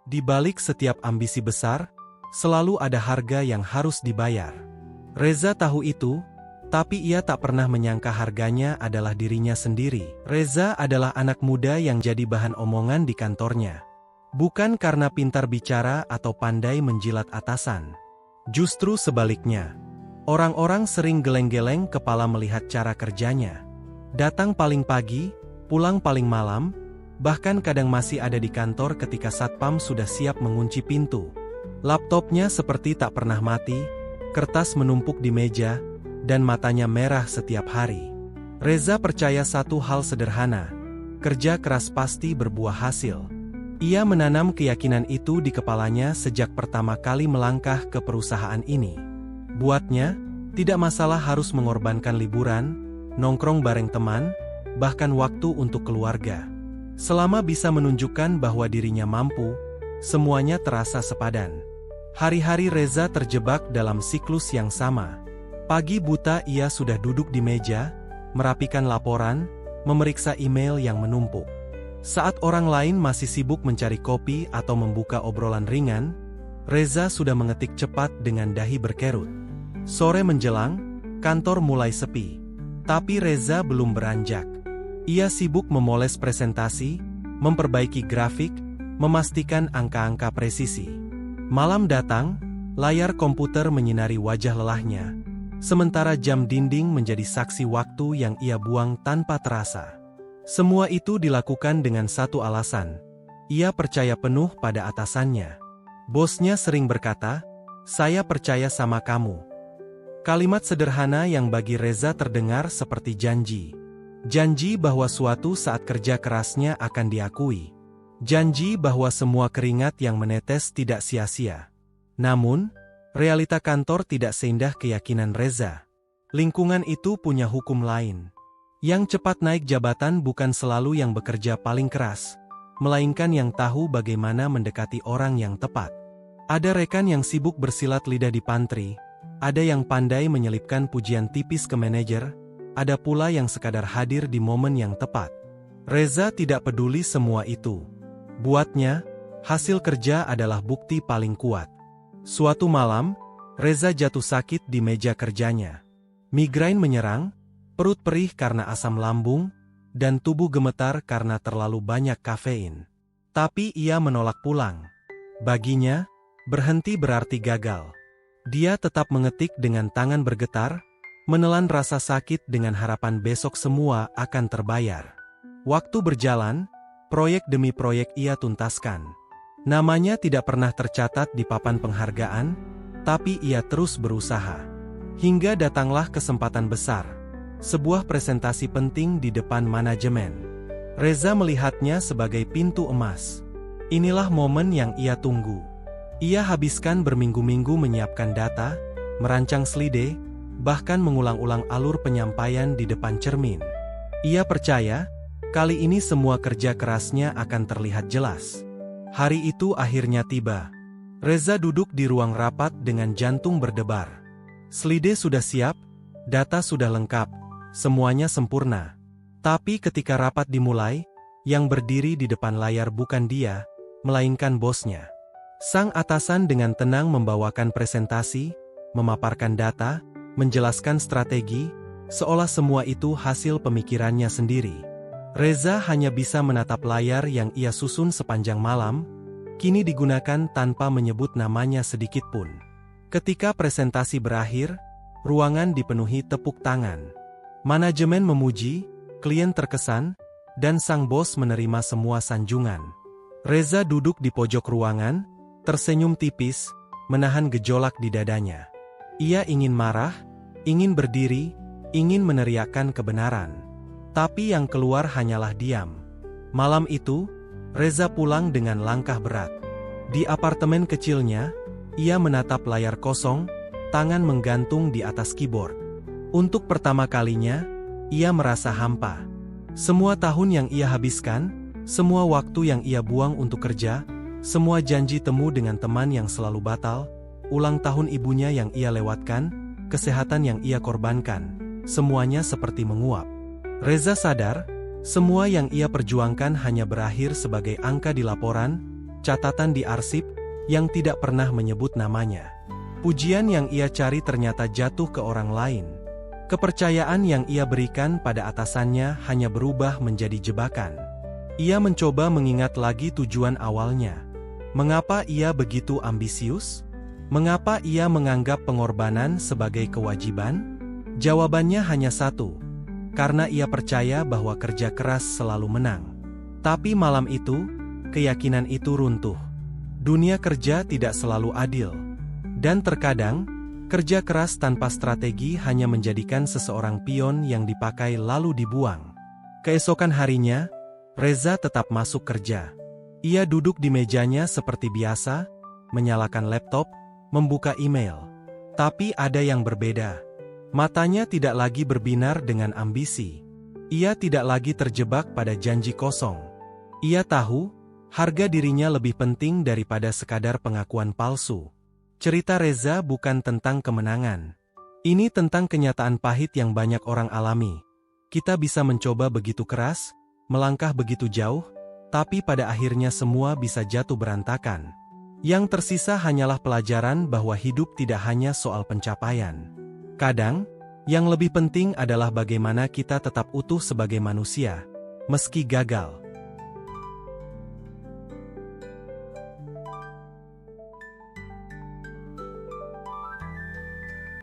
Di balik setiap ambisi besar, selalu ada harga yang harus dibayar. Reza tahu itu, tapi ia tak pernah menyangka harganya adalah dirinya sendiri. Reza adalah anak muda yang jadi bahan omongan di kantornya. Bukan karena pintar bicara atau pandai menjilat atasan. Justru sebaliknya. Orang-orang sering geleng-geleng kepala melihat cara kerjanya. Datang paling pagi, pulang paling malam, bahkan kadang masih ada di kantor ketika satpam sudah siap mengunci pintu. Laptopnya seperti tak pernah mati, kertas menumpuk di meja, dan matanya merah setiap hari. Reza percaya satu hal sederhana, kerja keras pasti berbuah hasil. Ia menanam keyakinan itu di kepalanya sejak pertama kali melangkah ke perusahaan ini. Buatnya, tidak masalah harus mengorbankan liburan, nongkrong bareng teman, bahkan waktu untuk keluarga. Selama bisa menunjukkan bahwa dirinya mampu, semuanya terasa sepadan. Hari-hari Reza terjebak dalam siklus yang sama. Pagi buta ia sudah duduk di meja, merapikan laporan, memeriksa email yang menumpuk. Saat orang lain masih sibuk mencari kopi atau membuka obrolan ringan, Reza sudah mengetik cepat dengan dahi berkerut. Sore menjelang, kantor mulai sepi. Tapi Reza belum beranjak. Ia sibuk memoles presentasi, memperbaiki grafik, memastikan angka-angka presisi. Malam datang, layar komputer menyinari wajah lelahnya, sementara jam dinding menjadi saksi waktu yang ia buang tanpa terasa. Semua itu dilakukan dengan satu alasan. Ia percaya penuh pada atasannya. Bosnya sering berkata, "Saya percaya sama kamu." Kalimat sederhana yang bagi Reza terdengar seperti janji. Janji bahwa suatu saat kerja kerasnya akan diakui. Janji bahwa semua keringat yang menetes tidak sia-sia. Namun, realita kantor tidak seindah keyakinan Reza. Lingkungan itu punya hukum lain. Yang cepat naik jabatan bukan selalu yang bekerja paling keras, melainkan yang tahu bagaimana mendekati orang yang tepat. Ada rekan yang sibuk bersilat lidah di pantry, ada yang pandai menyelipkan pujian tipis ke manajer, ada pula yang sekadar hadir di momen yang tepat. Reza tidak peduli semua itu. Buatnya, hasil kerja adalah bukti paling kuat. Suatu malam, Reza jatuh sakit di meja kerjanya. Migrain menyerang, perut perih karena asam lambung, dan tubuh gemetar karena terlalu banyak kafein. Tapi ia menolak pulang. Baginya, berhenti berarti gagal. Dia tetap mengetik dengan tangan bergetar, menelan rasa sakit dengan harapan besok semua akan terbayar. Waktu berjalan, proyek demi proyek ia tuntaskan. Namanya tidak pernah tercatat di papan penghargaan, tapi ia terus berusaha. Hingga datanglah kesempatan besar. Sebuah presentasi penting di depan manajemen. Reza melihatnya sebagai pintu emas. Inilah momen yang ia tunggu. Ia habiskan berminggu-minggu menyiapkan data, merancang slide, bahkan mengulang-ulang alur penyampaian di depan cermin. Ia percaya, kali ini semua kerja kerasnya akan terlihat jelas. Hari itu akhirnya tiba. Reza duduk di ruang rapat dengan jantung berdebar. Slide sudah siap, data sudah lengkap, semuanya sempurna. Tapi ketika rapat dimulai, yang berdiri di depan layar bukan dia, melainkan bosnya. Sang atasan dengan tenang membawakan presentasi, memaparkan data, menjelaskan strategi, seolah semua itu hasil pemikirannya sendiri. Reza hanya bisa menatap layar yang ia susun sepanjang malam, kini digunakan tanpa menyebut namanya sedikit pun. Ketika presentasi berakhir, ruangan dipenuhi tepuk tangan. Manajemen memuji, klien terkesan, dan sang bos menerima semua sanjungan. Reza duduk di pojok ruangan, tersenyum tipis, menahan gejolak di dadanya. Ia ingin marah, ingin berdiri, ingin meneriakkan kebenaran. Tapi yang keluar hanyalah diam. Malam itu, Reza pulang dengan langkah berat. Di apartemen kecilnya, ia menatap layar kosong, tangan menggantung di atas keyboard. Untuk pertama kalinya, ia merasa hampa. Semua tahun yang ia habiskan, semua waktu yang ia buang untuk kerja, semua janji temu dengan teman yang selalu batal, ulang tahun ibunya yang ia lewatkan, kesehatan yang ia korbankan, semuanya seperti menguap. Reza sadar, semua yang ia perjuangkan hanya berakhir sebagai angka di laporan, catatan di arsip, yang tidak pernah menyebut namanya. Pujian yang ia cari ternyata jatuh ke orang lain. Kepercayaan yang ia berikan pada atasannya hanya berubah menjadi jebakan. Ia mencoba mengingat lagi tujuan awalnya. Mengapa ia begitu ambisius? Mengapa ia menganggap pengorbanan sebagai kewajiban? Jawabannya hanya satu. Karena ia percaya bahwa kerja keras selalu menang. Tapi malam itu, keyakinan itu runtuh. Dunia kerja tidak selalu adil. Dan terkadang, kerja keras tanpa strategi hanya menjadikan seseorang pion yang dipakai lalu dibuang. Keesokan harinya, Reza tetap masuk kerja. Ia duduk di mejanya seperti biasa, menyalakan laptop, membuka email. Tapi ada yang berbeda. Matanya tidak lagi berbinar dengan ambisi. Ia tidak lagi terjebak pada janji kosong. Ia tahu, harga dirinya lebih penting daripada sekadar pengakuan palsu. Cerita Reza bukan tentang kemenangan. Ini tentang kenyataan pahit yang banyak orang alami. Kita bisa mencoba begitu keras, melangkah begitu jauh, tapi pada akhirnya semua bisa jatuh berantakan. Yang tersisa hanyalah pelajaran bahwa hidup tidak hanya soal pencapaian. Kadang, yang lebih penting adalah bagaimana kita tetap utuh sebagai manusia, meski gagal.